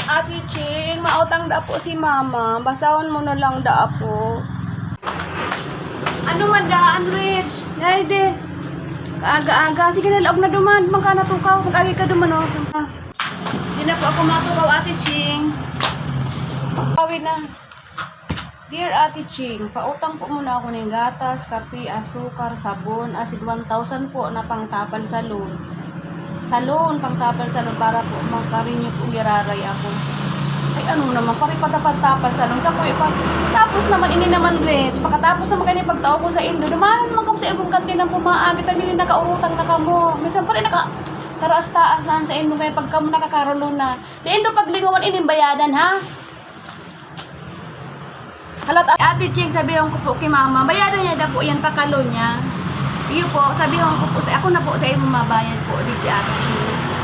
Ate Ching, mautang da po si mama. Basahon mo na lang da po. Ano man da, Rich? Hayde. Aga-aga. Sige na, laog na duman. Magka natukaw. Mag-agi ka duman, o. Hindi na po ako matukaw, Ate Ching. Kawin na. Dear Ate Ching, pautang po muna ako ng gatas, kape, asukar, sabon, asid 1,000 po na pangtapal sa loan. Sa loan, pangtapal sa loan para po magka-renew po giraray ako. Ay ano naman, paripatapal sa loan. Sa kuya pa. Tapos naman, ini naman Rich. Pagkatapos naman ganyan pagtao ko sa Indo, dumanan naman kami sa ibang kantin ng pumaagi. Tamili nakaurutang na kamo. Minsan pa rin taraas-taas na sa Indo kaya pagka mo nakakaroon na. Di Indo paglingawan ining bayadan ha? Halat Ate Ching, sabihan ko po kay mama, bayaran niya na po yan pakalo niya. Iyo po, sabihan ko po, ako na po sa iyo mabayan po dito Ate Ching.